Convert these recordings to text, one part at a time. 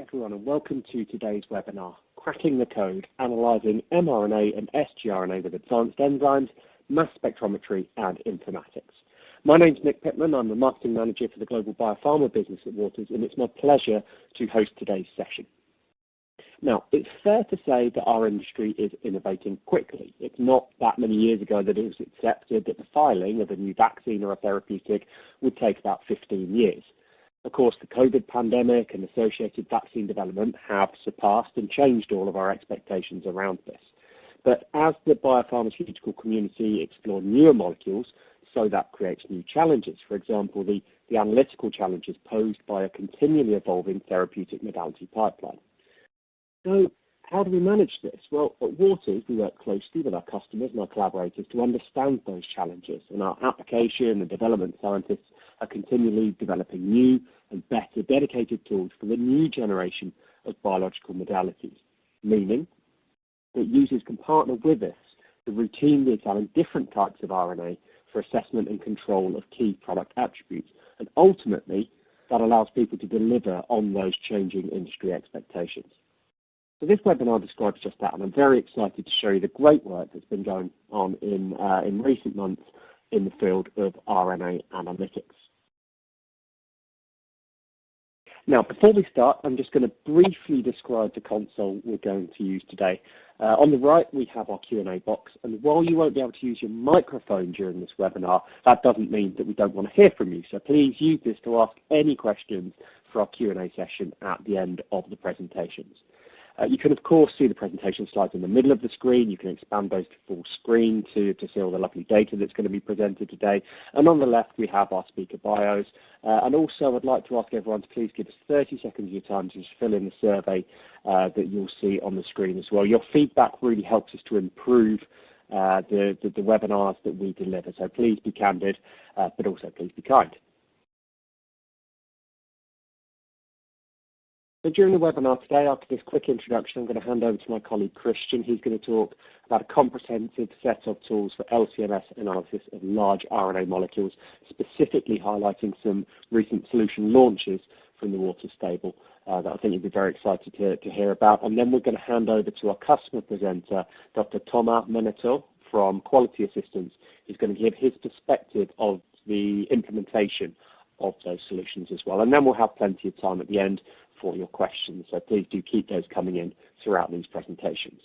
everyone, and welcome to today's webinar, Cracking the Code, Analysing mRNA and sgRNA with Advanced Enzymes, Mass Spectrometry and Informatics. My name's Nick Pittman. I'm the Marketing Manager for the Global Biopharma business at Waters, and it's my pleasure to host today's session. Now, it's fair to say that our industry is innovating quickly. It's not that many years ago that it was accepted that the filing of a new vaccine or a therapeutic would take about 15 years. Of course, the COVID pandemic and associated vaccine development have surpassed and changed all of our expectations around this. But as the biopharmaceutical community explore newer molecules, so that creates new challenges. For example, the analytical challenges posed by a continually evolving therapeutic modality pipeline. So how do we manage this? Well, at Waters, we work closely with our customers and our collaborators to understand those challenges, and our application and development scientists are continually developing new and better dedicated tools for the new generation of biological modalities, meaning that users can partner with us to routinely examine different types of RNA for assessment and control of key product attributes, and ultimately that allows people to deliver on those changing industry expectations. So this webinar describes just that, and I'm very excited to show you the great work that's been going on in recent months in the field of RNA analytics. Now, before we start, I'm just going to briefly describe the console we're going to use today. On the right, we have our Q&A box, and while you won't be able to use your microphone during this webinar, that doesn't mean that we don't want to hear from you. So please use this to ask any questions for our Q&A session at the end of the presentations. You can, of course, see the presentation slides in the middle of the screen. You can expand those to full screen to see all the lovely data that's going to be presented today. And on the left, we have our speaker bios. And also, I'd like to ask everyone to please give us 30 seconds of your time to just fill in the survey that you'll see on the screen as well. Your feedback really helps us to improve the webinars that we deliver. So please be candid, but also please be kind. So during the webinar today, after this quick introduction, I'm going to hand over to my colleague Christian. He's going to talk about a comprehensive set of tools for LC-MS analysis of large RNA molecules, specifically highlighting some recent solution launches from the Waters stable that I think you'll be very excited to hear about. And then we're going to hand over to our customer presenter, Dr. Thomas Meneteau from Quality Assistance. He's going to give his perspective of the implementation of those solutions as well. And then we'll have plenty of time at the end for your questions, so please do keep those coming in throughout these presentations.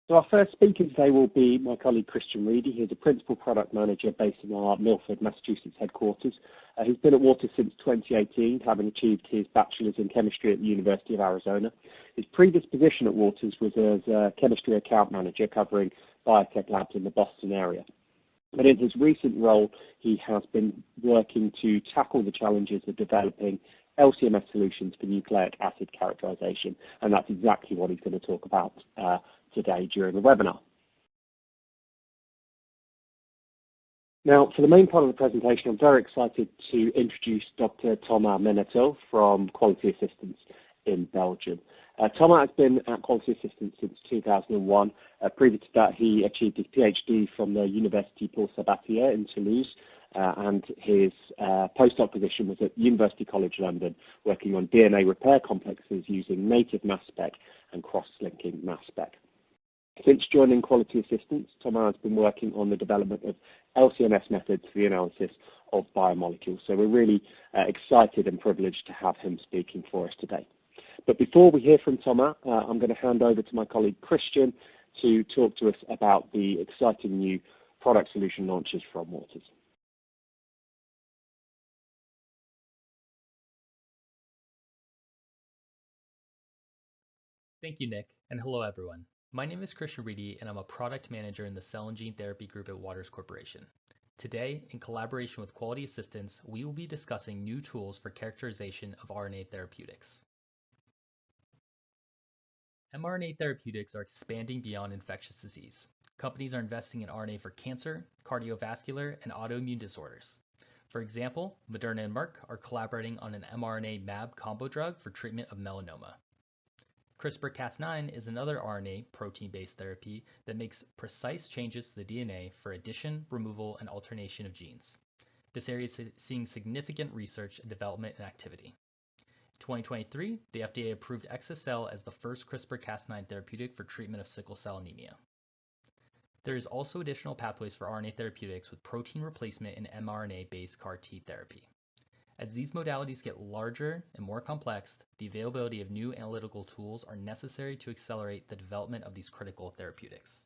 So our first speaker today will be my colleague Christian Reedy. He's a Principal Product Manager based in our Milford, Massachusetts headquarters. He's been at Waters since 2018, having achieved his bachelor's in chemistry at the University of Arizona. His previous position at Waters was as a chemistry account manager covering biotech labs in the Boston area. But in his recent role, he has been working to tackle the challenges of developing LC-MS solutions for nucleic acid characterization, and that's exactly what he's going to talk about today during the webinar. Now, for the main part of the presentation, I'm very excited to introduce Dr. Thomas Meneteau from Quality Assistance in Belgium. Thomas has been at Quality Assistance since 2001. Previous to that, he achieved his PhD from the University Paul Sabatier in Toulouse, and his postdoc position was at University College London, working on DNA repair complexes using native mass spec and cross-linking mass spec. Since joining Quality Assistance, Thomas has been working on the development of LC-MS methods for the analysis of biomolecules. So we're really excited and privileged to have him speaking for us today. But before we hear from Thomas, I'm going to hand over to my colleague Christian to talk to us about the exciting new product solution launches from Waters. Thank you, Nick, and hello everyone. My name is Christian Reedy, and I'm a product manager in the Cell and Gene Therapy Group at Waters Corporation. Today, in collaboration with Quality Assistance, we will be discussing new tools for characterization of RNA therapeutics. mRNA therapeutics are expanding beyond infectious disease. Companies are investing in RNA for cancer, cardiovascular, and autoimmune disorders. For example, Moderna and Merck are collaborating on an mRNA mAb combo drug for treatment of melanoma. CRISPR-Cas9 is another RNA protein-based therapy that makes precise changes to the DNA for addition, removal, and alternation of genes. This area is seeing significant research and development and activity. 2023, the FDA approved exa-cel as the first CRISPR-Cas9 therapeutic for treatment of sickle cell anemia. There is also additional pathways for RNA therapeutics with protein replacement and mRNA-based CAR T therapy. As these modalities get larger and more complex, the availability of new analytical tools are necessary to accelerate the development of these critical therapeutics.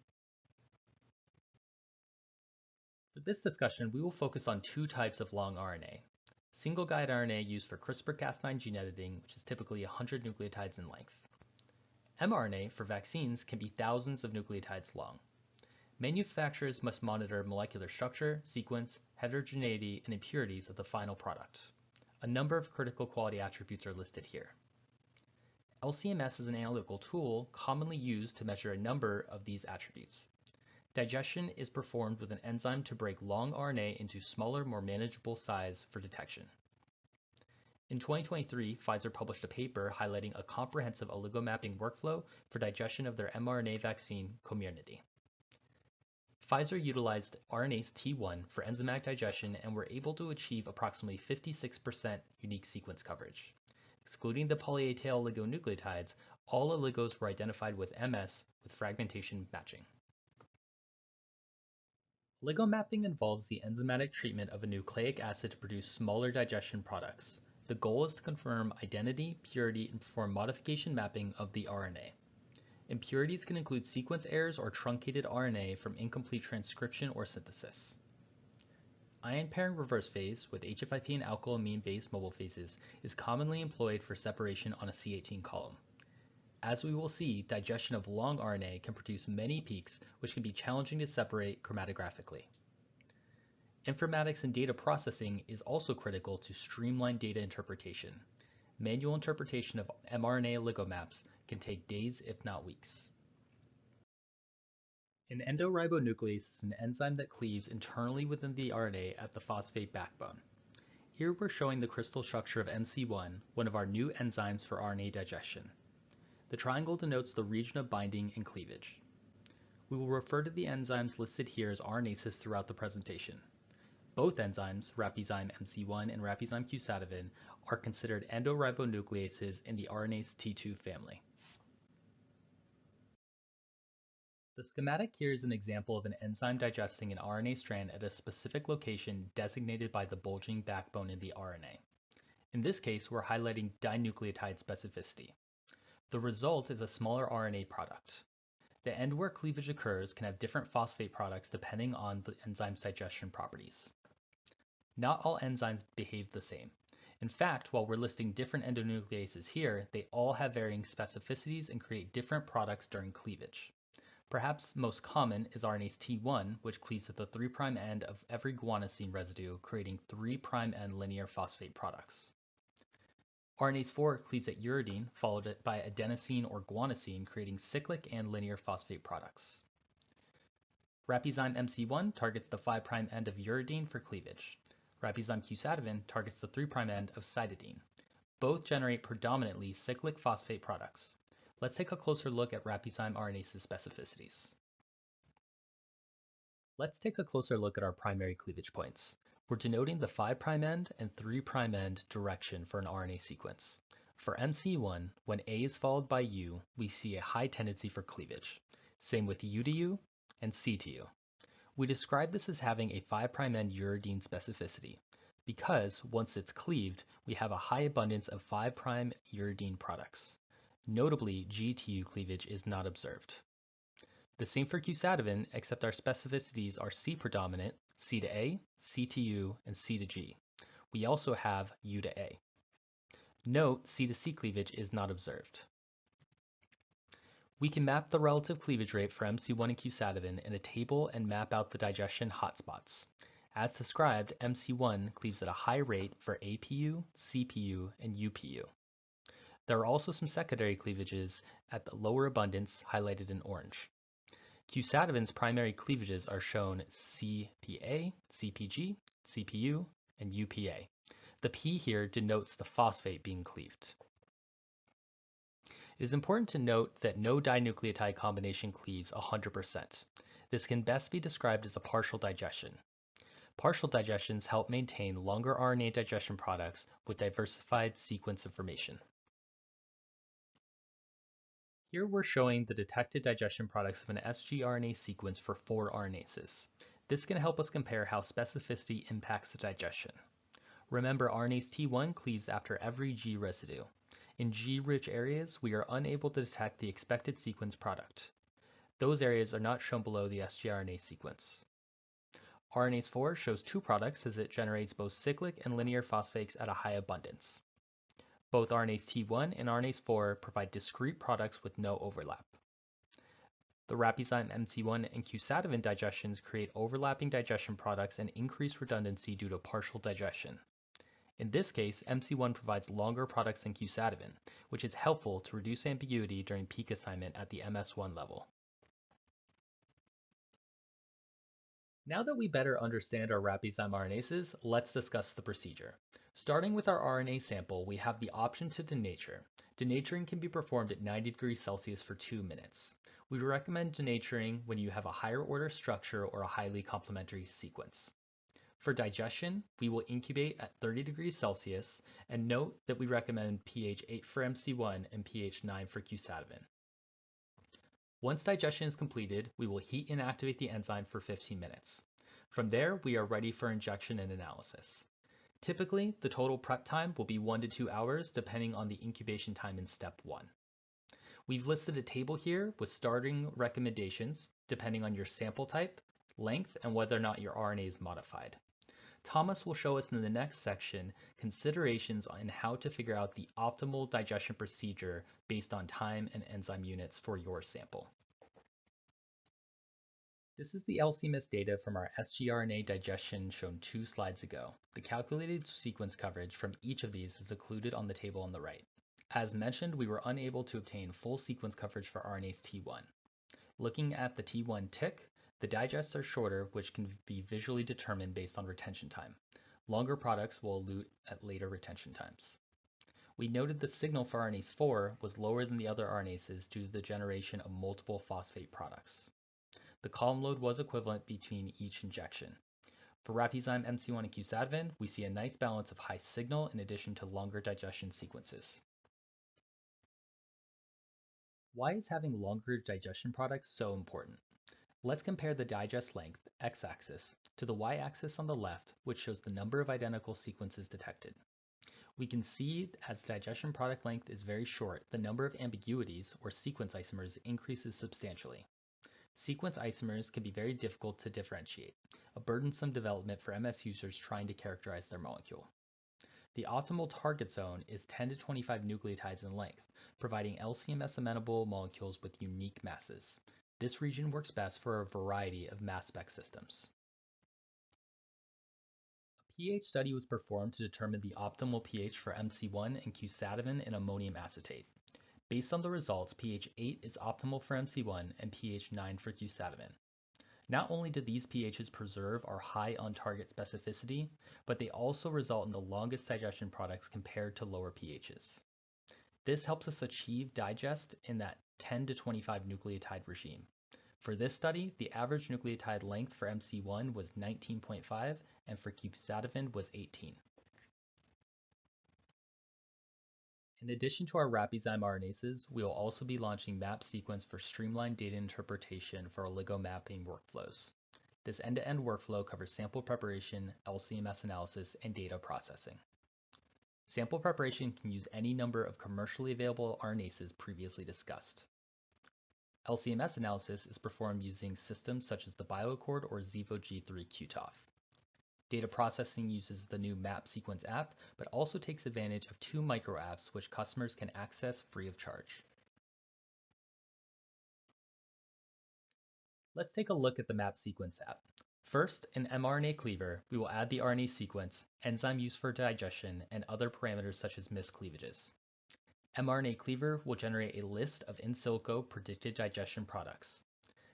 For this discussion, we will focus on two types of long RNA. Single guide RNA used for CRISPR-Cas9 gene editing, which is typically 100 nucleotides in length. mRNA for vaccines can be thousands of nucleotides long. Manufacturers must monitor molecular structure, sequence, heterogeneity, and impurities of the final product. A number of critical quality attributes are listed here. LC-MS is an analytical tool commonly used to measure a number of these attributes. Digestion is performed with an enzyme to break long RNA into smaller, more manageable size for detection. In 2023, Pfizer published a paper highlighting a comprehensive oligomapping workflow for digestion of their mRNA vaccine, Comirnaty. Pfizer utilized RNase T1 for enzymatic digestion and were able to achieve approximately 56% unique sequence coverage. Excluding the poly-A tail oligonucleotides, all oligos were identified with MS with fragmentation matching. Oligomapping involves the enzymatic treatment of a nucleic acid to produce smaller digestion products. The goal is to confirm identity, purity, and perform modification mapping of the RNA. Impurities can include sequence errors or truncated RNA from incomplete transcription or synthesis. Ion pairing reverse phase with HFIP and alkylamine-based mobile phases is commonly employed for separation on a C18 column. As we will see, digestion of long RNA can produce many peaks, which can be challenging to separate chromatographically. Informatics and data processing is also critical to streamline data interpretation. Manual interpretation of mRNA oligomaps can take days, if not weeks. An endoribonuclease is an enzyme that cleaves internally within the RNA at the phosphate backbone. Here we're showing the crystal structure of MC1, one of our new enzymes for RNA digestion. The triangle denotes the region of binding and cleavage. We will refer to the enzymes listed here as RNases throughout the presentation. Both enzymes, Rapizyme MC1 and Rapizyme Q-sativin, are considered endoribonucleases in the RNase T2 family. The schematic here is an example of an enzyme digesting an RNA strand at a specific location designated by the bulging backbone in the RNA. In this case, we're highlighting dinucleotide specificity. The result is a smaller RNA product. The end where cleavage occurs can have different phosphate products depending on the enzyme's digestion properties. Not all enzymes behave the same. In fact, while we're listing different endonucleases here, they all have varying specificities and create different products during cleavage. Perhaps most common is RNase T1, which cleaves at the 3' end of every guanosine residue, creating 3' end linear phosphate products. RNase 4 cleaves at uridine, followed by adenosine or guanosine, creating cyclic and linear phosphate products. Rapizyme MC1 targets the 5' end of uridine for cleavage. Rapizyme Q-sativin targets the 3' end of cytidine. Both generate predominantly cyclic phosphate products. Let's take a closer look at Rapizyme RNase's specificities. Let's take a closer look at our primary cleavage points. We're denoting the 5' end and 3' end direction for an RNA sequence. For MC1, when A is followed by U, we see a high tendency for cleavage. Same with U to U and C to U. We describe this as having a 5' end uridine specificity, because once it's cleaved, we have a high abundance of 5' uridine products. Notably, G to U cleavage is not observed. The same for Q-sativin, except our specificities are C predominant, C to A, C to U, and C to G. We also have U to A. Note, C to C cleavage is not observed. We can map the relative cleavage rate for MC1 and Q-sativin in a table and map out the digestion hotspots. As described, MC1 cleaves at a high rate for APU, CPU, and UPU. There are also some secondary cleavages at the lower abundance, highlighted in orange. Q-sativin's primary cleavages are shown CPA, CPG, CPU, and UPA. The P here denotes the phosphate being cleaved. It is important to note that no dinucleotide combination cleaves 100%. This can best be described as a partial digestion. Partial digestions help maintain longer RNA digestion products with diversified sequence information. Here we're showing the detected digestion products of an sgRNA sequence for 4 RNases. This can help us compare how specificity impacts the digestion. Remember, RNase T1 cleaves after every G residue. In G-rich areas, we are unable to detect the expected sequence product. Those areas are not shown below the sgRNA sequence. RNase 4 shows 2 products as it generates both cyclic and linear phosphates at a high abundance. Both RNase T1 and RNase 4 provide discrete products with no overlap. The Rapizyme MC1 and Q-Sativin digestions create overlapping digestion products and increase redundancy due to partial digestion. In this case, MC1 provides longer products than Q-Sativin, which is helpful to reduce ambiguity during peak assignment at the MS1 level. Now that we better understand our Rapizyme RNases, let's discuss the procedure. Starting with our RNA sample, we have the option to denature. Denaturing can be performed at 90 degrees Celsius for 2 minutes. We recommend denaturing when you have a higher order structure or a highly complementary sequence. For digestion, we will incubate at 30 degrees Celsius, and note that we recommend pH 8 for MC1 and pH 9 for Q-Sativin. Once digestion is completed, we will heat and activate the enzyme for 15 minutes. From there, we are ready for injection and analysis. Typically, the total prep time will be 1 to 2 hours depending on the incubation time in step 1. We've listed a table here with starting recommendations depending on your sample type, length, and whether or not your RNA is modified. Thomas will show us in the next section considerations on how to figure out the optimal digestion procedure based on time and enzyme units for your sample. This is the LC-MS data from our sgRNA digestion shown 2 slides ago. The calculated sequence coverage from each of these is included on the table on the right. As mentioned, we were unable to obtain full sequence coverage for RNase T1. Looking at the T1 tick, the digests are shorter, which can be visually determined based on retention time. Longer products will elute at later retention times. We noted the signal for RNase 4 was lower than the other RNases due to the generation of multiple phosphate products. The column load was equivalent between each injection. For Rapizyme MC1 and Q-Sativin, we see a nice balance of high signal in addition to longer digestion sequences. Why is having longer digestion products so important? Let's compare the digest length, x-axis, to the y-axis on the left, which shows the number of identical sequences detected. We can see as the digestion product length is very short, the number of ambiguities, or sequence isomers, increases substantially. Sequence isomers can be very difficult to differentiate, a burdensome development for MS users trying to characterize their molecule. The optimal target zone is 10 to 25 nucleotides in length, providing LC-MS amenable molecules with unique masses. This region works best for a variety of mass spec systems. A pH study was performed to determine the optimal pH for MC1 and Q-Sativin in ammonium acetate. Based on the results, pH 8 is optimal for MC1 and pH 9 for Q-Sativin. Not only do these pHs preserve our high on-target specificity, but they also result in the longest digestion products compared to lower pHs. This helps us achieve digest in that 10 to 25 nucleotide regime. For this study, the average nucleotide length for MC1 was 19.5 and for Q-Sativin was 18. In addition to our Rapizyme RNases, we will also be launching map sequence for streamlined data interpretation for oligo mapping workflows. This end-to-end workflow covers sample preparation, LC-MS analysis, and data processing. Sample preparation can use any number of commercially available RNases previously discussed. LC-MS analysis is performed using systems such as the BioAccord or Xevo G3 QTOF. Data processing uses the new Map Sequence app, but also takes advantage of 2 micro apps which customers can access free of charge. Let's take a look at the Map Sequence app. First, in mRNA cleaver, we will add the RNA sequence, enzyme used for digestion, and other parameters such as miscleavages. mRNA cleaver will generate a list of in silico predicted digestion products.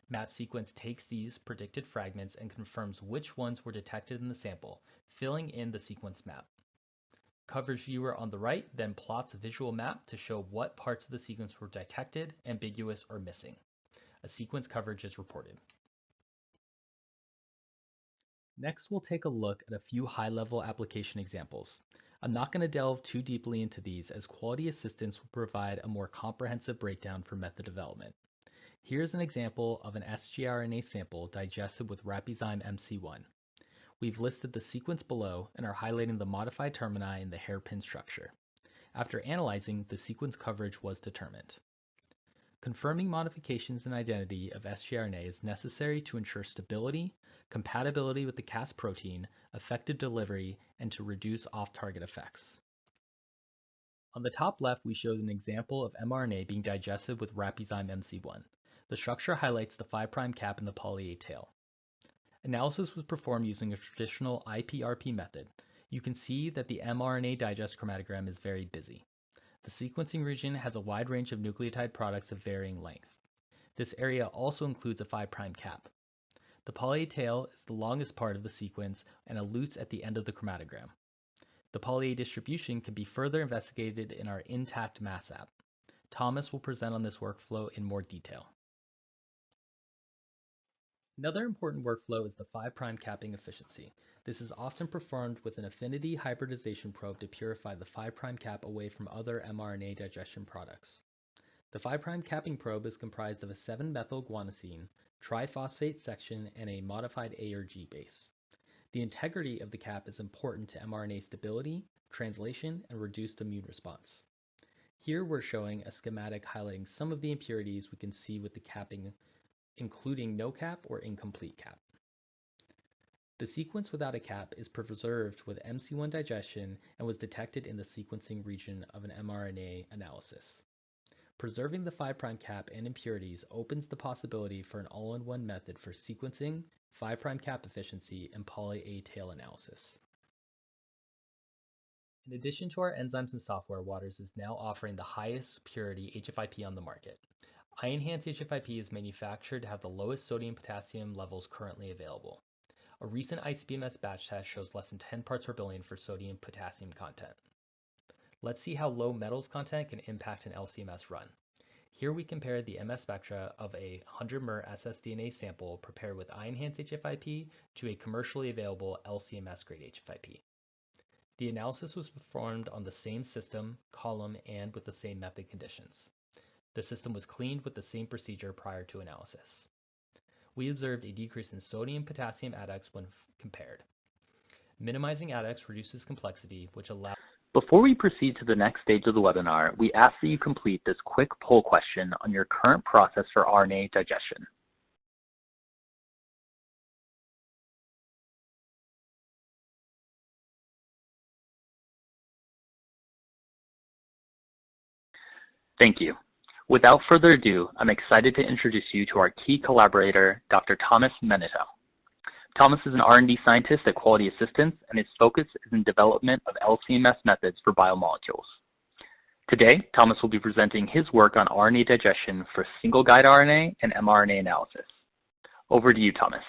Map sequence takes these predicted fragments and confirms which ones were detected in the sample, filling in the sequence map. Coverage viewer on the right then plots a visual map to show what parts of the sequence were detected, ambiguous, or missing. A sequence coverage is reported. Next, we'll take a look at a few high-level application examples. I'm not going to delve too deeply into these as quality assistance will provide a more comprehensive breakdown for method development. Here's an example of an sgRNA sample digested with Rapizyme MC1. We've listed the sequence below and are highlighting the modified termini in the hairpin structure. After analyzing, the sequence coverage was determined. Confirming modifications in identity of sgRNA is necessary to ensure stability, compatibility with the Cas protein, effective delivery, and to reduce off-target effects. On the top left, we showed an example of mRNA being digested with Rapizyme MC1. The structure highlights the 5' cap in the poly A tail. Analysis was performed using a traditional IPRP method. You can see that the mRNA digest chromatogram is very busy. The sequencing region has a wide range of nucleotide products of varying length. This area also includes a 5' cap. The poly A tail is the longest part of the sequence and elutes at the end of the chromatogram. The poly A distribution can be further investigated in our intact mass app. Thomas will present on this workflow in more detail. Another important workflow is the 5' capping efficiency. This is often performed with an affinity hybridization probe to purify the 5' cap away from other mRNA digestion products. The 5' capping probe is comprised of a 7-methylguanosine, triphosphate section, and a modified A or G base. The integrity of the cap is important to mRNA stability, translation, and reduced immune response. Here we're showing a schematic highlighting some of the impurities we can see with the capping, including no cap or incomplete cap. The sequence without a cap is preserved with MC1 digestion and was detected in the sequencing region of an mRNA analysis. Preserving the 5' cap and impurities opens the possibility for an all-in-one method for sequencing, 5' cap efficiency, and poly A tail analysis. In addition to our enzymes and software, Waters is now offering the highest purity HFIP on the market. iEnhanced HFIP is manufactured to have the lowest sodium-potassium levels currently available. A recent ICP-MS batch test shows less than 10 parts per billion for sodium-potassium content. Let's see how low metals content can impact an LC-MS run. Here we compare the MS spectra of a 100 mer ssDNA sample prepared with iEnhanced HFIP to a commercially available LC-MS grade HFIP. The analysis was performed on the same system, column, and with the same method conditions. The system was cleaned with the same procedure prior to analysis. We observed a decrease in sodium-potassium adducts when compared. Minimizing adducts reduces complexity, which allows... Before we proceed to the next stage of the webinar, we ask that you complete this quick poll question on your current process for RNA digestion. Thank you. Without further ado, I'm excited to introduce you to our key collaborator, Dr. Thomas Menito. Thomas is an R&D scientist at Quality Assistance, and his focus is in development of LC-MS methods for biomolecules. Today, Thomas will be presenting his work on RNA digestion for single-guide RNA and mRNA analysis. Over to you, Thomas.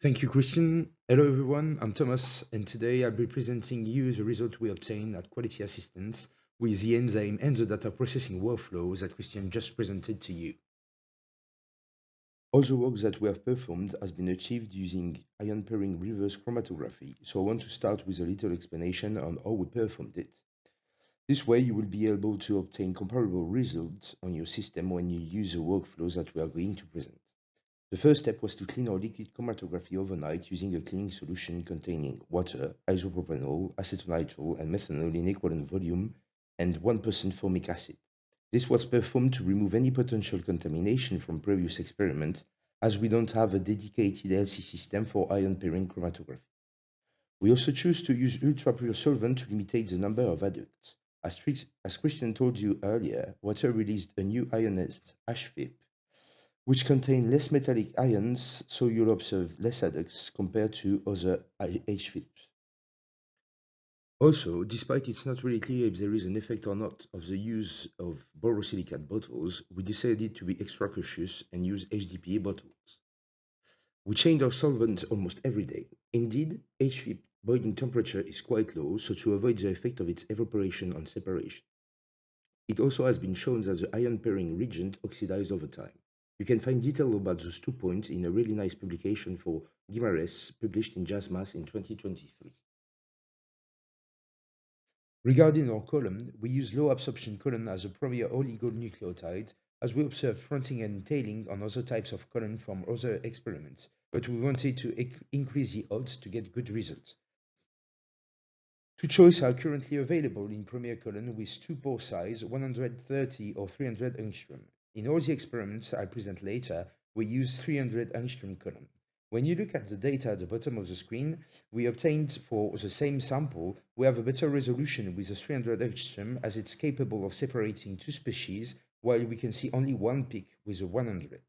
Thank you, Christian. Hello, everyone. I'm Thomas, and today I'll be presenting you the result we obtained at Quality Assistance with the enzyme and the data processing workflows that Christian just presented to you. All the work that we have performed has been achieved using ion pairing reverse chromatography, so I want to start with a little explanation on how we performed it. This way, you will be able to obtain comparable results on your system when you use the workflows that we are going to present. The first step was to clean our liquid chromatography overnight using a cleaning solution containing water, isopropanol, acetonitrile, and methanol in equivalent volume, and 1% formic acid. This was performed to remove any potential contamination from previous experiments, as we don't have a dedicated LC system for ion pairing chromatography. We also choose to use ultra-pure solvent to limit the number of adducts. As Christian told you earlier, water released a new ionized HFIP, which contain less metallic ions, so you'll observe less adducts compared to other HFIPs. Also, despite it's not really clear if there is an effect or not of the use of borosilicate bottles, we decided to be extra cautious and use HDPE bottles. We change our solvent almost every day. Indeed, HFIP boiling temperature is quite low, so to avoid the effect of its evaporation on separation. It also has been shown that the ion pairing reagent oxidizes over time. You can find detail about those 2 points in a really nice publication for Guimarães published in JASMAS in 2023. Regarding our column, we use low absorption column as a premier oligonucleotide, as we observed fronting and tailing on other types of column from other experiments, but we wanted to increase the odds to get good results. Two choices are currently available in premier column with two pore size, 130 or 300 angstrom. In all the experiments I present later, we use 300 angstrom column. When you look at the data at the bottom of the screen, we obtained for the same sample, we have a better resolution with the 300 angstrom as it's capable of separating two species, while we can see only one peak with a 100.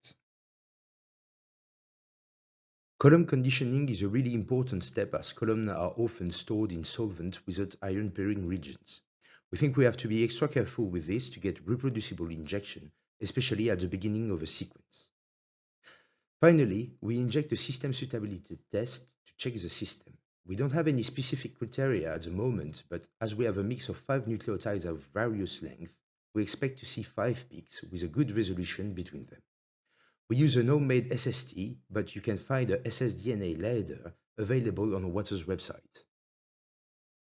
Column conditioning is a really important step as columns are often stored in solvent without ion pairing regions. We think we have to be extra careful with this to get reproducible injection, especially at the beginning of a sequence. Finally, we inject a system suitability test to check the system. We don't have any specific criteria at the moment, but as we have a mix of 5 nucleotides of various lengths, we expect to see 5 peaks with a good resolution between them. We use an homemade SST, but you can find a ssDNA ladder available on Waters' website.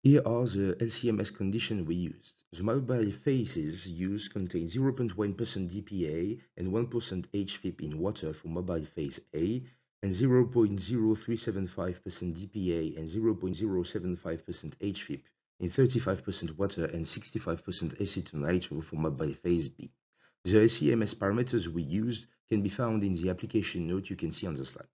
Here are the LC-MS conditions we used. The mobile phases used contain 0.1% DPA and 1% HFIP in water for mobile phase A, and 0.0375% DPA and 0.075% HFIP in 35% water and 65% acetonitrile for mobile phase B. The LC-MS parameters we used can be found in the application note you can see on the slide.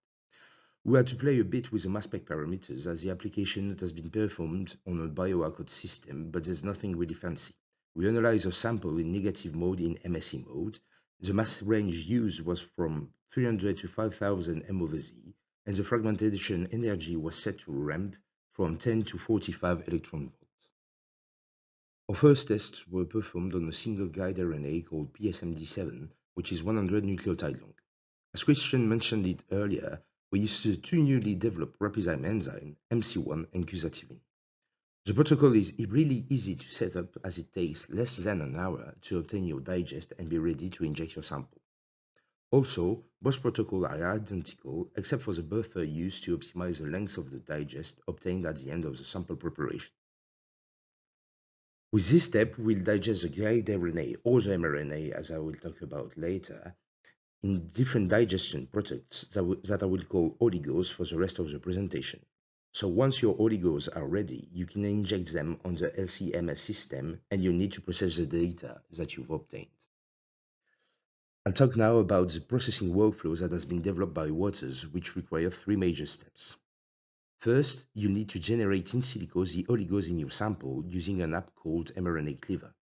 We had to play a bit with the mass spec parameters as the application note has been performed on a bioaccord system, but there's nothing really fancy. We analyzed a sample in negative mode in MSE mode. The mass range used was from 300 to 5000 m/z, and the fragmentation energy was set to ramp from 10 to 45 electron volts. Our first tests were performed on a single guide RNA called PSMD7, which is 100 nucleotide long. As Christian mentioned it earlier, we used the two newly developed ribozyme enzyme, MC1 and quizartinib. The protocol is really easy to set up as it takes less than an hour to obtain your digest and be ready to inject your sample. Also, both protocols are identical except for the buffer used to optimize the length of the digest obtained at the end of the sample preparation. With this step, we'll digest the guide RNA or the mRNA, as I will talk about later, in different digestion products that I will call oligos for the rest of the presentation. So once your oligos are ready, you can inject them on the LC-MS system and you need to process the data that you've obtained. I'll talk now about the processing workflows that has been developed by Waters, which require 3 major steps. First, you need to generate in silico the oligos in your sample using an app called mRNA Cleaver.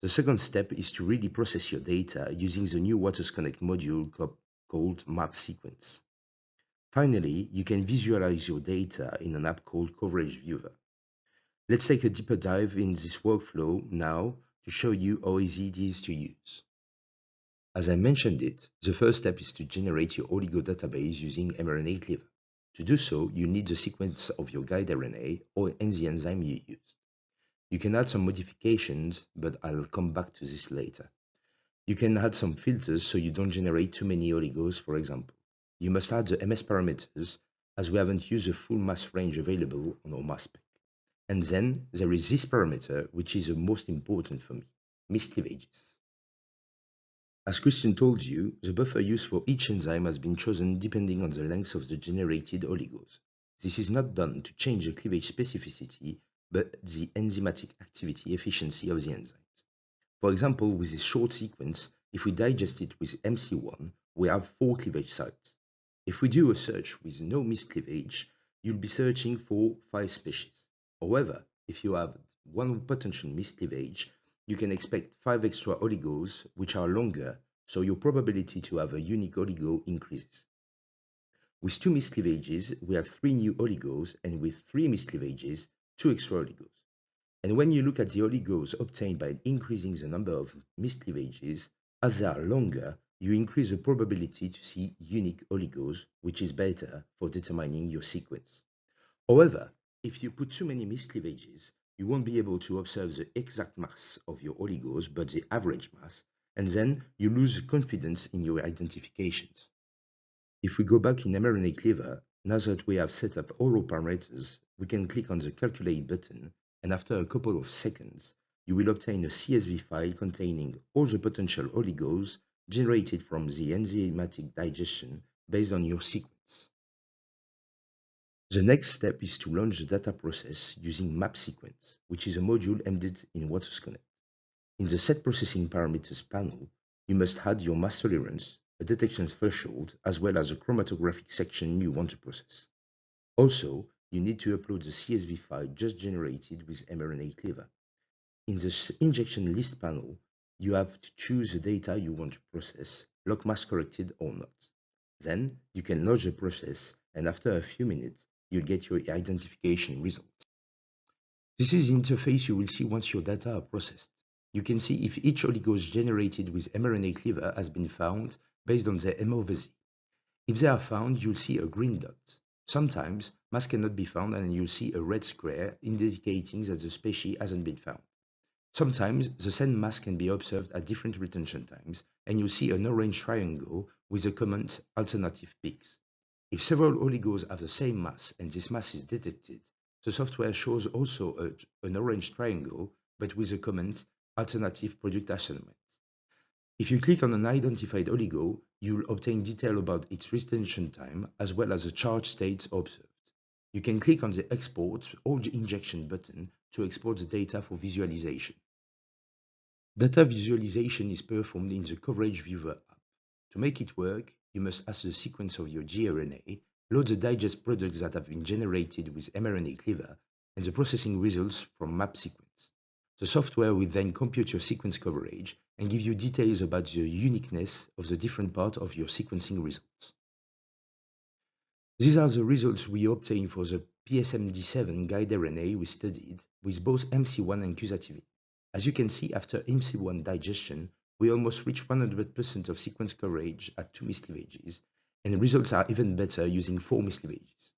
The second step is to really process your data using the new Waters Connect module called Mark Sequence. Finally, you can visualize your data in an app called Coverage Viewer. Let's take a deeper dive in this workflow now to show you how easy it is to use. As I mentioned it, the first step is to generate your oligo database using mRNA Cleaver. To do so, you need the sequence of your guide RNA and the enzyme you used. You can add some modifications, but I'll come back to this later. You can add some filters so you don't generate too many oligos, for example. You must add the MS parameters, as we haven't used the full mass range available on our mass spec. And then there is this parameter, which is the most important for me, miscleavages. As Christian told you, the buffer used for each enzyme has been chosen depending on the length of the generated oligos. This is not done to change the cleavage specificity, but the enzymatic activity efficiency of the enzymes. For example, with this short sequence, if we digest it with MC1, we have 4 cleavage sites. If we do a search with no miscleavage, you'll be searching for 5 species. However, if you have 1 potential miscleavage, you can expect 5 extra oligos, which are longer, so your probability to have a unique oligo increases. With 2 miscleavages, we have 3 new oligos, and with 3 miscleavages, 2 extra oligos. And when you look at the oligos obtained by increasing the number of miscleavages, as they are longer, you increase the probability to see unique oligos, which is better for determining your sequence. However, if you put too many miscleavages, you won't be able to observe the exact mass of your oligos, but the average mass, and then you lose confidence in your identifications. If we go back in mRNA Cleaver, now that we have set up all our parameters, we can click on the Calculate button, and after a couple of seconds, you will obtain a CSV file containing all the potential oligos generated from the enzymatic digestion based on your sequence. The next step is to launch the data process using map-sequence, which is a module embedded in Waters Connect. In the Set Processing Parameters panel, you must add your mass tolerance, a detection threshold, as well as a chromatographic section you want to process. Also, you need to upload the CSV file just generated with mRNA Cleaver. In the Injection List panel, you have to choose the data you want to process, log mass corrected or not. Then, you can launch the process, and after a few minutes, you'll get your identification results. This is the interface you will see once your data are processed. You can see if each oligos generated with mRNA Cleaver has been found based on their M over Z. If they are found, you'll see a green dot. Sometimes, mass cannot be found and you'll see a red square indicating that the species hasn't been found. Sometimes, the same mass can be observed at different retention times, and you'll see an orange triangle with the comment alternative peaks. If several oligos have the same mass and this mass is detected, the software shows also an orange triangle, but with the comment alternative product assignment. If you click on an identified oligo, you will obtain detail about its retention time as well as the charge states observed. You can click on the Export or the Injection button to export the data for visualization. Data visualization is performed in the Coverage Viewer app. To make it work, you must add the sequence of your sgRNA, load the digest products that have been generated with mRNA Cleaver, and the processing results from map sequence. The software will then compute your sequence coverage and give you details about the uniqueness of the different parts of your sequencing results. These are the results we obtained for the PSMD7 guide RNA we studied with both MC1 and quizartinib. As you can see, after MC1 digestion, we almost reach 100% of sequence coverage at 2 miscleavages, and the results are even better using 4 miscleavages.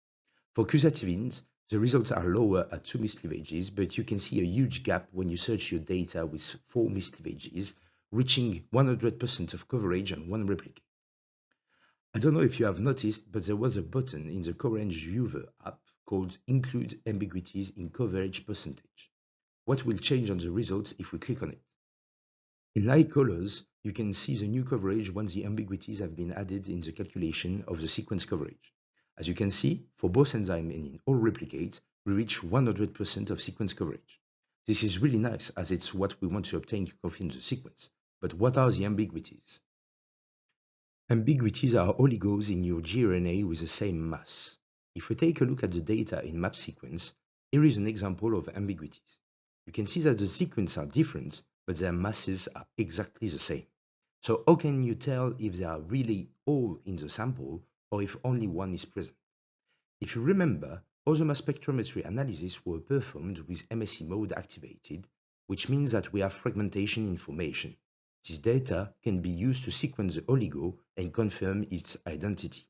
For quizartinib, the results are lower at 2 miscleavages, but you can see a huge gap when you search your data with 4 miscleavages, reaching 100% of coverage on one replicate. I don't know if you have noticed, but there was a button in the Coverage Viewer app called Include Ambiguities in Coverage Percentage. What will change on the results if we click on it? In light colors, you can see the new coverage once the ambiguities have been added in the calculation of the sequence coverage. As you can see, for both enzymes and in all replicates, we reach 100% of sequence coverage. This is really nice as it's what we want to obtain to confirm the sequence. But what are the ambiguities? Ambiguities are oligos in your sgRNA with the same mass. If we take a look at the data in map sequence, here is an example of ambiguities. You can see that the sequences are different, but their masses are exactly the same. So how can you tell if they are really all in the sample or if only one is present? If you remember, all the mass spectrometry analyses were performed with MSE mode activated, which means that we have fragmentation information. This data can be used to sequence the oligo and confirm its identity.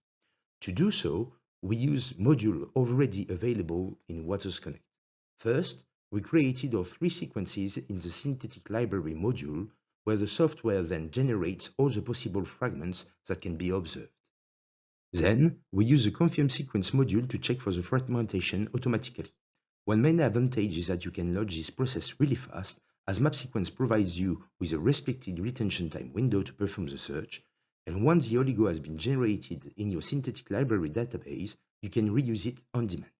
To do so, we use modules already available in Waters Connect. First, we created our 3 sequences in the synthetic library module, where the software then generates all the possible fragments that can be observed. Then, we use the confirm sequence module to check for the fragmentation automatically. One main advantage is that you can launch this process really fast, as map sequence provides you with a restricted retention time window to perform the search, and once the oligo has been generated in your synthetic library database, you can reuse it on demand.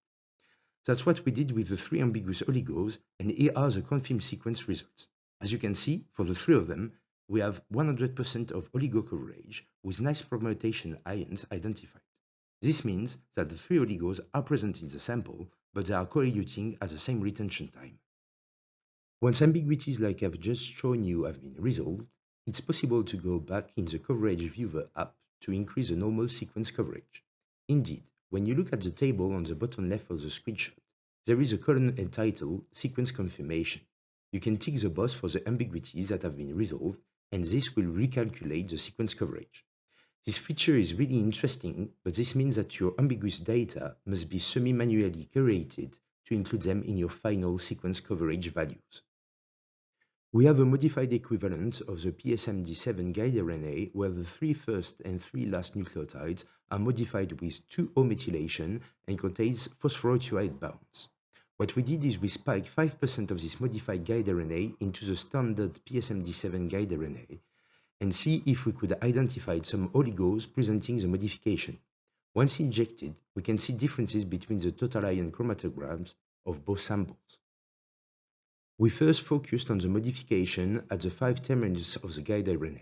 That's what we did with the 3 ambiguous oligos, and here are the confirmed sequence results. As you can see, for the 3 of them, we have 100% of oligo coverage with nice fragmentation ions identified. This means that the 3 oligos are present in the sample, but they are correlating at the same retention time. Once ambiguities like I've just shown you have been resolved, it's possible to go back in the Coverage Viewer app to increase the normal sequence coverage. Indeed, when you look at the table on the bottom left of the screenshot, there is a column entitled Sequence Confirmation. You can tick the box for the ambiguities that have been resolved, and this will recalculate the sequence coverage. This feature is really interesting, but this means that your ambiguous data must be semi-manually curated to include them in your final sequence coverage values. We have a modified equivalent of the PSMD7 guide RNA where the 3 first and 3 last nucleotides are modified with 2O-methylation and contains phosphorothioate bonds. What we did is we spiked 5% of this modified guide RNA into the standard PSMD7 guide RNA and see if we could identify some oligos presenting the modification. Once injected, we can see differences between the total ion chromatograms of both samples. We first focused on the modification at the 5 terminus of the guide RNA.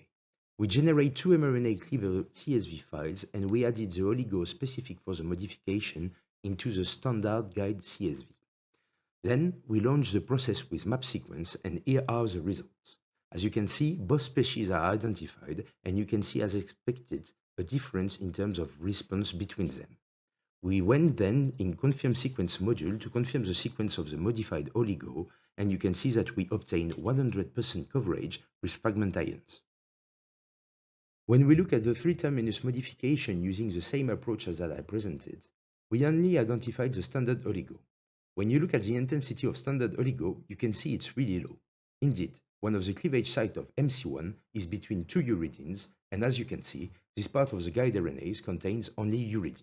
We generate 2 mRNA cleaver CSV files and we added the oligos specific for the modification into the standard guide CSV. Then we launched the process with map sequence and here are the results. As you can see, both species are identified and you can see as expected a difference in terms of response between them. We went then in confirm sequence module to confirm the sequence of the modified oligo and you can see that we obtained 100% coverage with fragment ions. When we look at the 3 terminus modification using the same approach as that I presented, we only identified the standard oligo. When you look at the intensity of standard oligo, you can see it's really low. Indeed, one of the cleavage sites of MC1 is between 2 uridines, and as you can see, this part of the guide RNAs contains only uridines.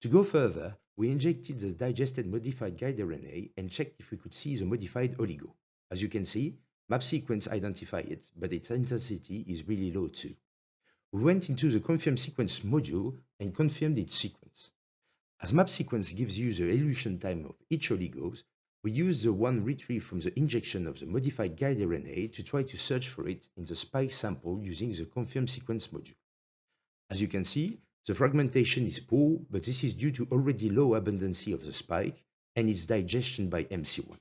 To go further, we injected the digested modified guide RNA and checked if we could see the modified oligo. As you can see, map sequence identifies it, but its intensity is really low too. We went into the confirm sequence module and confirmed its sequence. As map sequence gives you the elution time of each oligos, we use the one retrieved from the injection of the modified guide RNA to try to search for it in the spike sample using the confirm sequence module. As you can see, the fragmentation is poor, but this is due to already low abundancy of the spike and its digestion by MC1.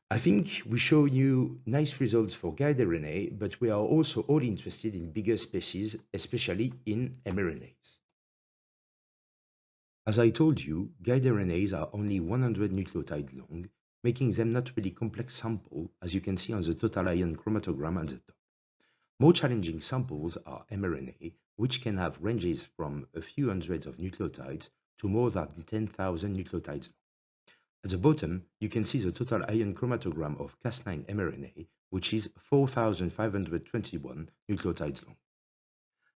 I think we show you nice results for guide RNA, but we are also all interested in bigger species, especially in mRNAs. As I told you, guide RNAs are only 100 nucleotides long, making them not really complex sample, as you can see on the total ion chromatogram at the top. More challenging samples are mRNA, which can have ranges from a few hundreds of nucleotides to more than 10,000 nucleotides long. At the bottom, you can see the total ion chromatogram of Cas9 mRNA, which is 4,521 nucleotides long.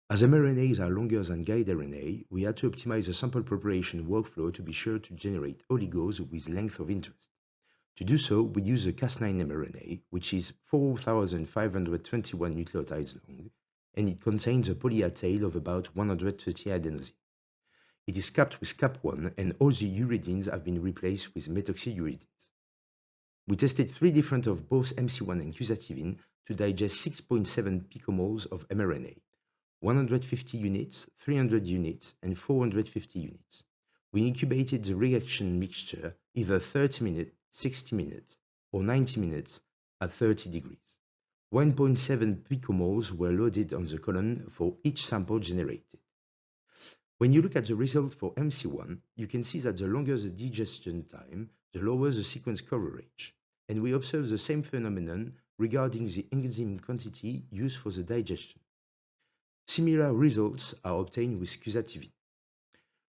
As mRNAs are longer than guide RNA, we had to optimize the sample preparation workflow to be sure to generate oligos with length of interest. To do so, we use the Cas9 mRNA, which is 4,521 nucleotides long, and it contains a poly-A tail of about 130 adenosine. It is capped with Cap1, and all the uridines have been replaced with methoxyuridines. We tested 3 different of both MC1 and quizartinib to digest 6.7 picomoles of mRNA, 150 units, 300 units, and 450 units. We incubated the reaction mixture either 30 minutes, 60 minutes, or 90 minutes at 30 degrees. 1.7 picomoles were loaded on the column for each sample generated. When you look at the result for MC1, you can see that the longer the digestion time, the lower the sequence coverage. And we observe the same phenomenon regarding the enzyme quantity used for the digestion. Similar results are obtained with quizartinib.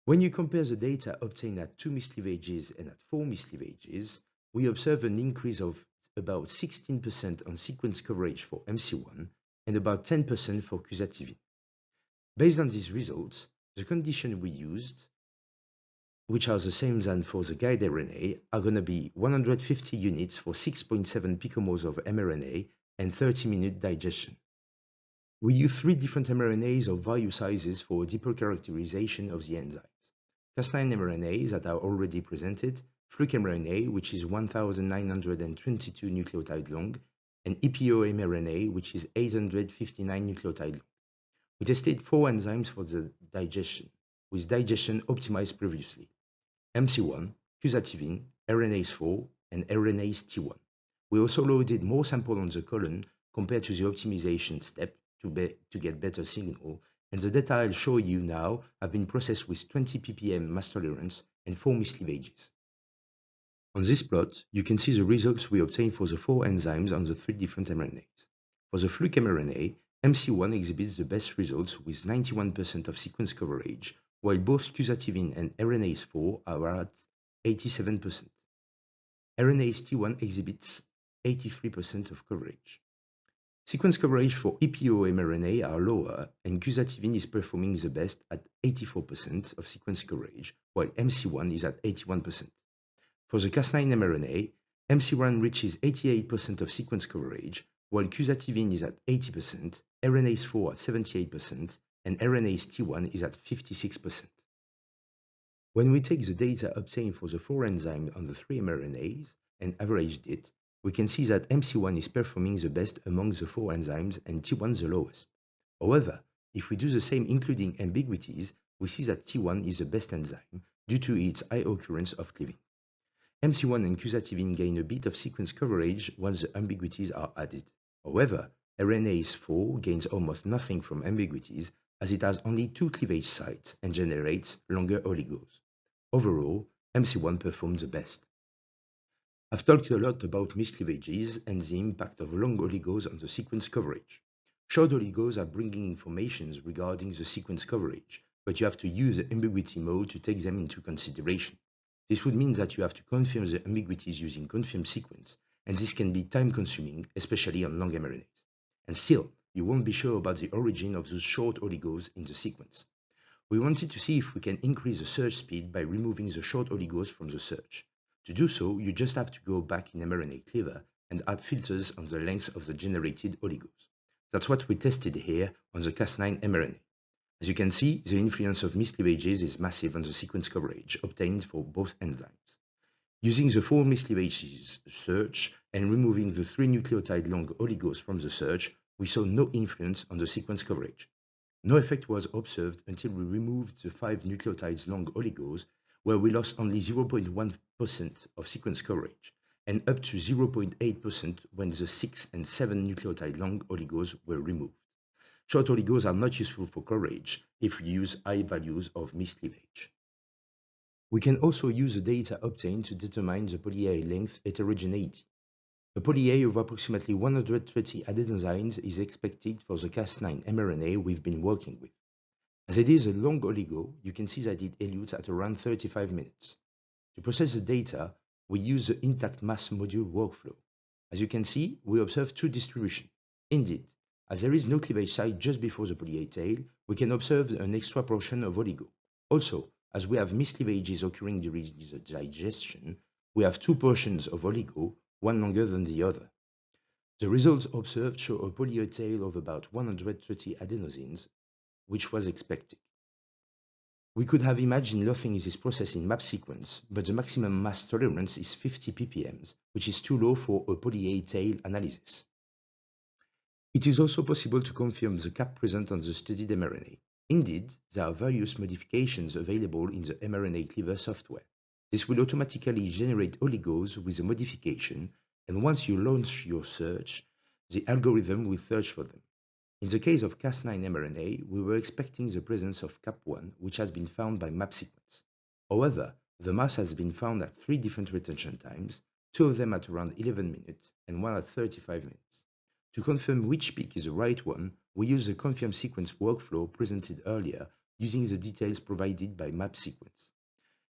When you compare the data obtained at 2 miscleavages and at 4 miscleavages, we observe an increase of about 16% on sequence coverage for MC1 and about 10% for quizartinib. Based on these results, the conditions we used, which are the same as for the guide RNA, are going to be 150 units for 6.7 picomoles of mRNA and 30-minute digestion. We use 3 different mRNAs of various sizes for a deeper characterization of the enzymes. Cas9 mRNAs that are already presented, Fluke mRNA, which is 1,922 nucleotides long, and EPO mRNA, which is 859 nucleotides long. We tested 4 enzymes for the digestion, with digestion optimized previously: MC1, quizartinib, RNase4, and RNase T1. We also loaded more samples on the column compared to the optimization step to get better signal, and the data I'll show you now have been processed with 20 ppm mass tolerance and 4 miscleavages. On this plot, you can see the results we obtained for the 4 enzymes on the 3 different mRNAs. For the Fluke mRNA, MC1 exhibits the best results with 91% of sequence coverage, while both quizartinib and RNase4 are at 87%. RNase T1 exhibits 83% of coverage. Sequence coverage for EPO mRNA are lower, and quizartinib is performing the best at 84% of sequence coverage, while MC1 is at 81%. For the Cas9 mRNA, MC1 reaches 88% of sequence coverage, while quizartinib is at 80%, RNase 4 at 78%, and RNase T1 is at 56%. When we take the data obtained for the 4 enzymes on the 3 mRNAs and averaged it, we can see that MC1 is performing the best among the 4 enzymes and T1 the lowest. However, if we do the same including ambiguities, we see that T1 is the best enzyme due to its high occurrence of cleaving. MC1 and quizartinib gain a bit of sequence coverage once the ambiguities are added. However, RNase 4 gains almost nothing from ambiguities as it has only 2 cleavage sites and generates longer oligos. Overall, MC1 performs the best. I've talked a lot about miscleavages and the impact of long oligos on the sequence coverage. Short oligos are bringing information regarding the sequence coverage, but you have to use the ambiguity mode to take them into consideration. This would mean that you have to confirm the ambiguities using confirmed sequence, and this can be time-consuming, especially on long mRNAs. And still, you won't be sure about the origin of those short oligos in the sequence. We wanted to see if we can increase the search speed by removing the short oligos from the search. To do so, you just have to go back in mRNA Cleaver and add filters on the length of the generated oligos. That's what we tested here on the Cas9 mRNA. As you can see, the influence of miscleavages is massive on the sequence coverage obtained for both enzymes. Using the 4 miscleavages search and removing the 3 nucleotide long oligos from the search, we saw no influence on the sequence coverage. No effect was observed until we removed the 5 nucleotides long oligos, where we lost only 0.1% of sequence coverage, and up to 0.8% when the 6 and 7 nucleotide long oligos were removed. Short oligos are not useful for coverage if we use high values of miscleavage. We can also use the data obtained to determine the poly-A length heterogeneity. A poly-A of approximately 130 adenosines is expected for the Cas9 mRNA we've been working with. As it is a long oligo, you can see that it elutes at around 35 minutes. To process the data, we use the intact mass module workflow. As you can see, we observe 2 distributions. Indeed, as there is no cleavage site just before the poly-A tail, we can observe an extra portion of oligo. Also, as we have miscleavages occurring during the digestion, we have 2 portions of oligo, one longer than the other. The results observed show a poly-A tail of about 130 adenosines, which was expected. We could have imagined lossing this process in map sequence, but the maximum mass tolerance is 50 ppm, which is too low for a poly-A tail analysis. It is also possible to confirm the cap present on the studied mRNA. Indeed, there are various modifications available in the mRNA Cleaver software. This will automatically generate oligos with a modification, and once you launch your search, the algorithm will search for them. In the case of Cas9 mRNA, we were expecting the presence of Cap1, which has been found by map sequence. However, the mass has been found at 3 different retention times, 2 of them at around 11 minutes and 1 at 35 minutes. To confirm which peak is the right one, we use the confirm sequence workflow presented earlier using the details provided by map sequence.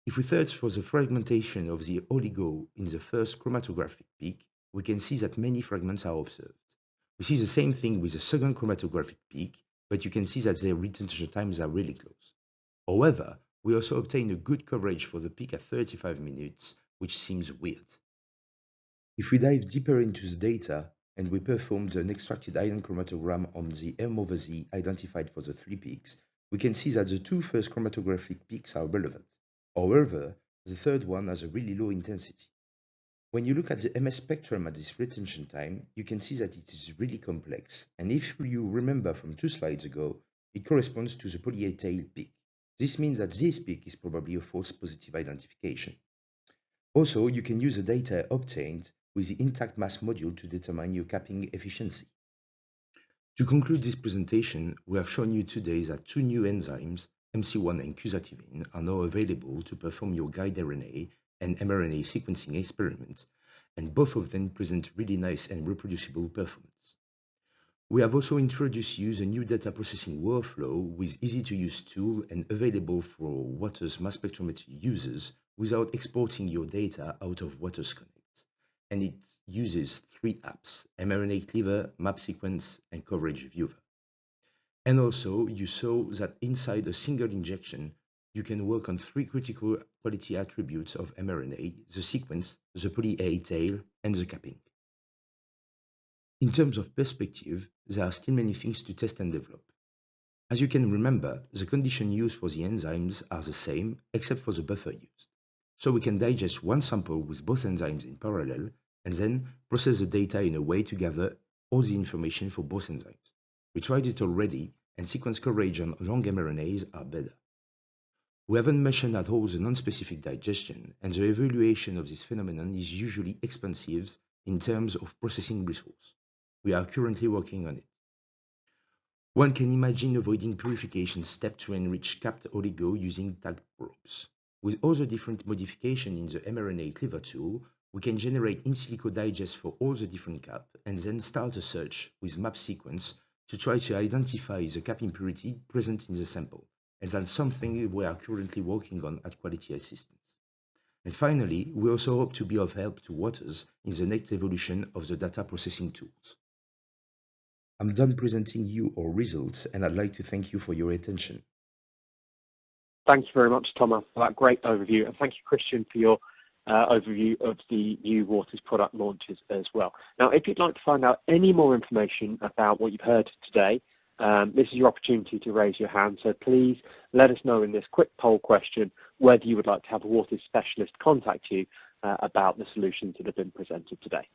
If we search for the fragmentation of the oligo in the first chromatographic peak, we can see that many fragments are observed. We see the same thing with the second chromatographic peak, but you can see that their retention times are really close. However, we also obtain a good coverage for the peak at 35 minutes, which seems weird. If we dive deeper into the data, and we performed an extracted ion chromatogram on the M/Z identified for the 3 peaks, we can see that the 2 first chromatographic peaks are relevant. However, the third one has a really low intensity. When you look at the MS spectrum at this retention time, you can see that it is really complex, and if you remember from 2 slides ago, it corresponds to the poly-A tail peak. This means that this peak is probably a false positive identification. Also, you can use the data obtained with the intact mass module to determine your capping efficiency. To conclude this presentation, we have shown you today that 2 new enzymes, MC1 and quizartinib, are now available to perform your guide RNA and mRNA sequencing experiments, and both of them present really nice and reproducible performance. We have also introduced you the new data processing workflow with easy-to-use tool and available for Waters mass spectrometry users without exporting your data out of Waters Connect. and it uses 3 apps: mRNA Cleaver, Map Sequence, and Coverage Viewer. And also, you saw that inside a single injection, you can work on 3 critical quality attributes of mRNA: the sequence, the poly-A tail, and the capping. In terms of perspective, there are still many things to test and develop. As you can remember, the conditions used for the enzymes are the same, except for the buffer used. So we can digest one sample with both enzymes in parallel, and then process the data in a way to gather all the information for both enzymes. We tried it already, and sequence coverage on long mRNAs are better. We haven't mentioned at all the non-specific digestion, and the evaluation of this phenomenon is usually expensive in terms of processing resource. We are currently working on it. One can imagine avoiding purification step to enrich capped oligo using tagged probes. With other different modifications in the mRNA Cleaver tool, we can generate in silico digest for all the different cap and then start a search with map sequence to try to identify the cap impurity present in the sample, and that's something we are currently working on at Quality Assistance. And finally, we also hope to be of help to Waters in the next evolution of the data processing tools. I'm done presenting you our results, and I'd like to thank you for your attention. Thank you very much, Thomas, for that great overview. And thank you, Christian, for your overview of the new Waters product launches as well. Now, if you'd like to find out any more information about what you've heard today, this is your opportunity to raise your hand. So please let us know in this quick poll question whether you would like to have a Waters specialist contact you about the solutions that have been presented today.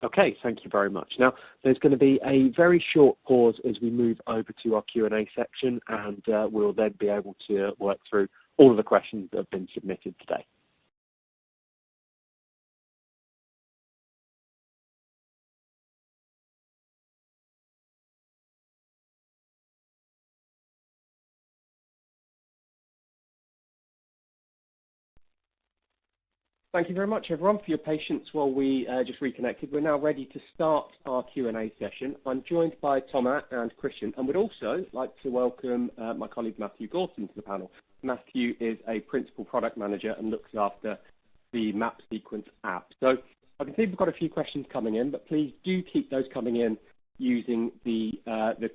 Okay, thank you very much. Now, there's going to be a very short pause as we move over to our Q&A section, and we'll then be able to work through all of the questions that have been submitted today. Thank you very much, everyone, for your patience while we just reconnected. We're now ready to start our Q&A session. I'm joined by Thomas and Christian, and would also like to welcome my colleague Matthew Gorton to the panel. Matthew is a principal product manager and looks after the Map Sequence app. So I can see we've got a few questions coming in, but please do keep those coming in using the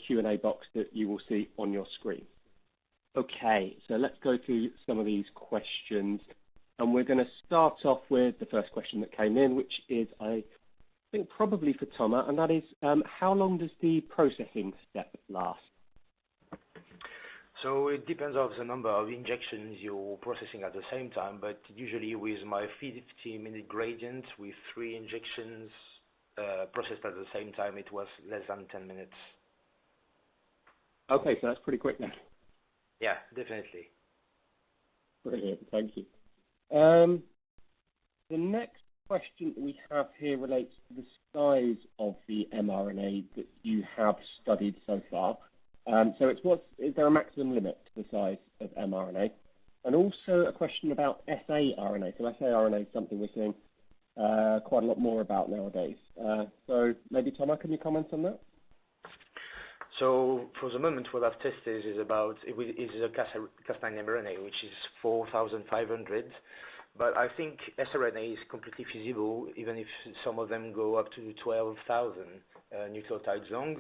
Q&A box that you will see on your screen. Okay, so let's go through some of these questions. And we're going to start off with the first question that came in, which is, I think, probably for Thomas, and that is, how long does the processing step last? So it depends on the number of injections you're processing at the same time, but usually with my 50-minute gradient with 3 injections processed at the same time, it was less than 10 minutes. Okay, so that's pretty quick then. Yeah, definitely. Brilliant, thank you. The next question we have here relates to the size of the mRNA that you have studied so far. So it's is there a maximum limit to the size of mRNA? And also a question about saRNA. So saRNA is something we're seeing quite a lot more about nowadays. So maybe Thomas, can you comment on that? So for the moment, what I've tested is a Cas9 mRNA, which is 4,500. But I think sRNA is completely feasible, even if some of them go up to 12,000 nucleotides long.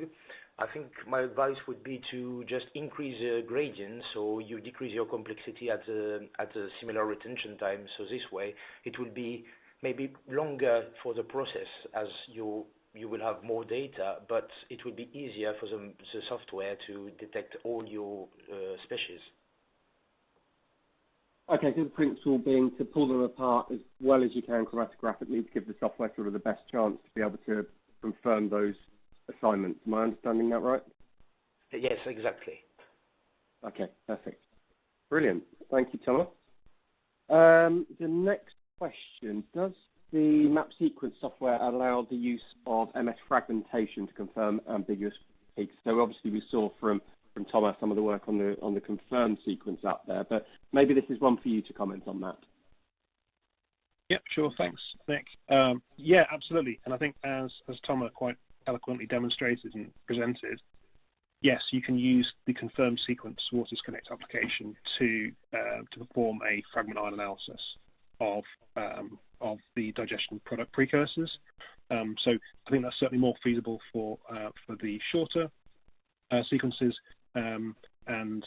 I think my advice would be to just increase the gradient, so you decrease your complexity at a similar retention time. So this way, it will be maybe longer for the process, as you will have more data, but it will be easier for the software to detect all your species. Okay, so the principle being to pull them apart as well as you can chromatographically to give the software sort of the best chance to be able to confirm those assignments. Am I understanding that right? Yes, exactly. Okay, perfect. Brilliant. Thank you, Thomas. The next question, does the map sequence software allow the use of MS fragmentation to confirm ambiguous peaks? So obviously we saw from Thomas some of the work on the confirmed sequence out there, but maybe this is one for you to comment on that. Yeah, sure. Thanks, Nick. Yeah, absolutely. And I think as Thomas quite eloquently demonstrated and presented, yes, you can use the confirmed sequence Waters Connect application to perform a fragment ion analysis of the digestion product precursors. So I think that's certainly more feasible for the shorter sequences, and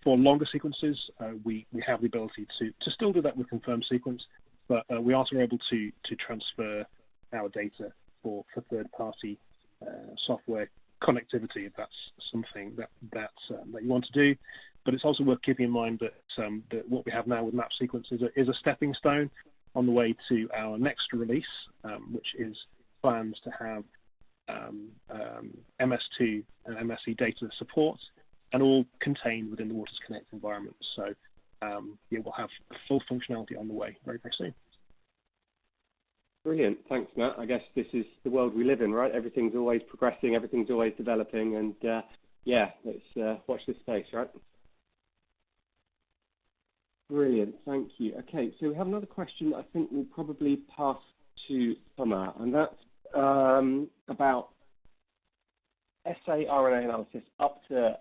for longer sequences, we have the ability to still do that with confirmed sequence, but we also are able to transfer our data for third-party software connectivity, if that's something that you want to do. But it's also worth keeping in mind that what we have now with map sequences is a stepping stone on the way to our next release, which is plans to have MS2 and MSE data support, and all contained within the Waters Connect environment. So yeah, we'll have full functionality on the way very, very soon. Brilliant. Thanks, Matt. I guess this is the world we live in, right? Everything's always progressing, everything's always developing, and yeah, let's watch this space, right? Brilliant. Thank you. Okay, so we have another question I think we'll probably pass to Thomas, and that's about saRNA analysis up to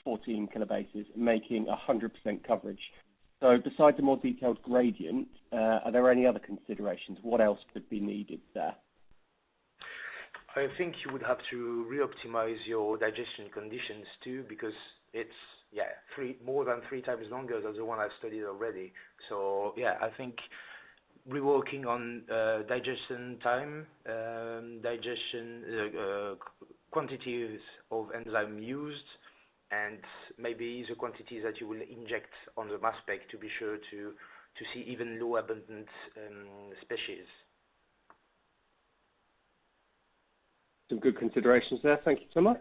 14 kilobases, making 100% coverage. So besides a more detailed gradient, are there any other considerations? What else could be needed there? I think you would have to re-optimize your digestion conditions too, because it's more than 3 times longer than the one I've studied already. So yeah, I think reworking on digestion time, quantities of enzyme used, and maybe the quantities that you will inject on the mass spec to be sure to see even low abundant species. Some good considerations there. Thank you, Thomas.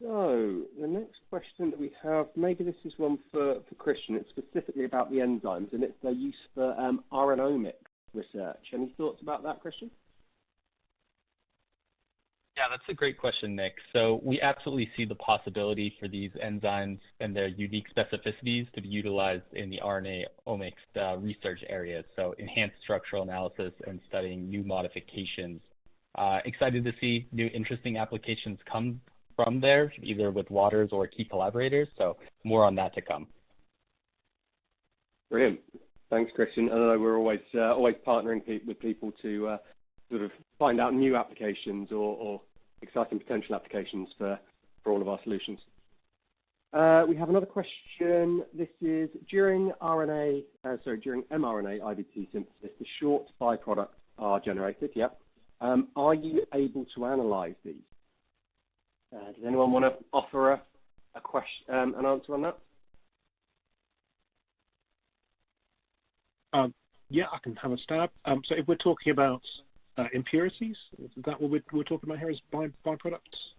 So the next question that we have, maybe this is one for Christian. It's specifically about the enzymes, and it's their use for RNOmic research. Any thoughts about that, Christian? Yeah, that's a great question, Nick. So we absolutely see the possibility for these enzymes and their unique specificities to be utilized in the RNA-omics research areas, so enhanced structural analysis and studying new modifications. Excited to see new interesting applications come from there, either with Waters or key collaborators, so more on that to come. Brilliant. Thanks, Christian. I know we're always partnering with people to sort of find out new applications or exciting potential applications for all of our solutions. We have another question. This is during mRNA IVT synthesis, the short byproducts are generated. Yep. Are you able to analyze these? Does anyone want to offer a question, an answer on that? Yeah, I can have a stab. So if we're talking about impurities, is that what we're talking about here as byproducts?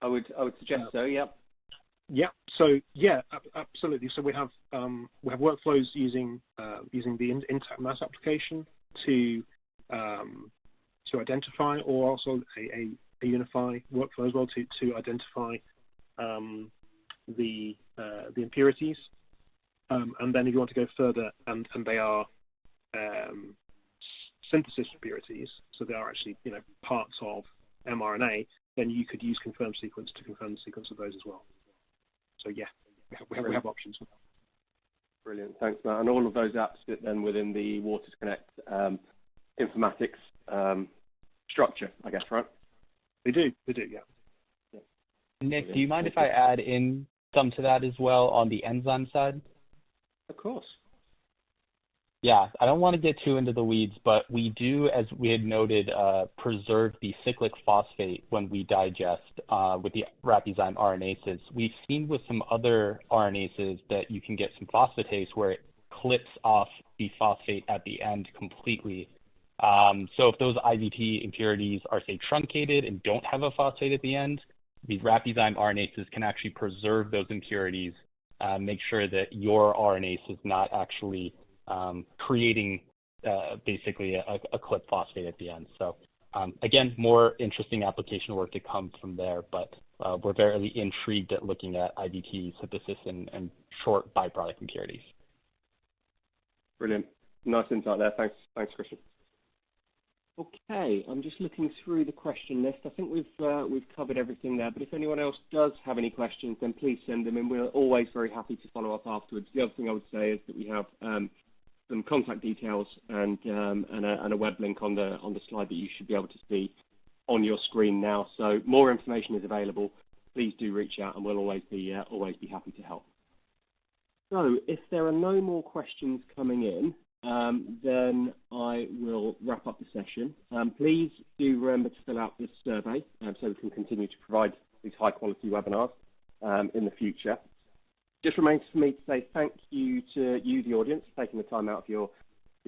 I would suggest so. Yeah. Yeah. So yeah, absolutely. So we have workflows using the intact mass application to identify, or also a unify workflow as well to identify the impurities. And then if you want to go further, and they are synthesis impurities, so they are actually parts of mRNA, then you could use confirmed sequence to confirm the sequence of those as well. So yeah, we have options. Brilliant, thanks, Matt. And all of those apps fit then within the Waters Connect informatics structure, I guess, right? They do, yeah. Nick, do you mind if I add in some to that as well on the enzyme side? Of course. Yeah, I don't want to get too into the weeds, but we do, as we had noted, preserve the cyclic phosphate when we digest with the rapizyme RNases. We've seen with some other RNases that you can get some phosphatase where it clips off the phosphate at the end completely. So if those IVT impurities are, say, truncated and don't have a phosphate at the end, these rapizyme RNases can actually preserve those impurities, make sure that your RNase is not actually creating basically a clip phosphate at the end. So again, more interesting application work to come from there, but we're very intrigued at looking at IVT synthesis and short byproduct impurities. Brilliant. Nice insight there. Thanks, Christian. Okay, I'm just looking through the question list. I think we've covered everything there, but if anyone else does have any questions, then please send them in. We're always very happy to follow up afterwards. The other thing I would say is that we have some contact details and a web link on the slide that you should be able to see on your screen now. So more information is available. Please do reach out, and we'll always be happy to help. So if there are no more questions coming in, then I will wrap up the session. Please do remember to fill out this survey so we can continue to provide these high-quality webinars in the future. Just remains for me to say thank you to you, the audience, for taking the time out of your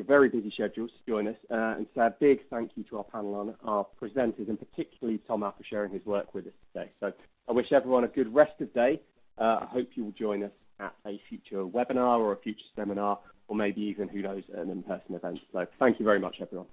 very busy schedules to join us, and say a big thank you to our panel and our presenters, and particularly Thomas for sharing his work with us today. So I wish everyone a good rest of the day. I hope you will join us at a future webinar or a future seminar, or maybe even, who knows, an in-person event. So thank you very much, everyone.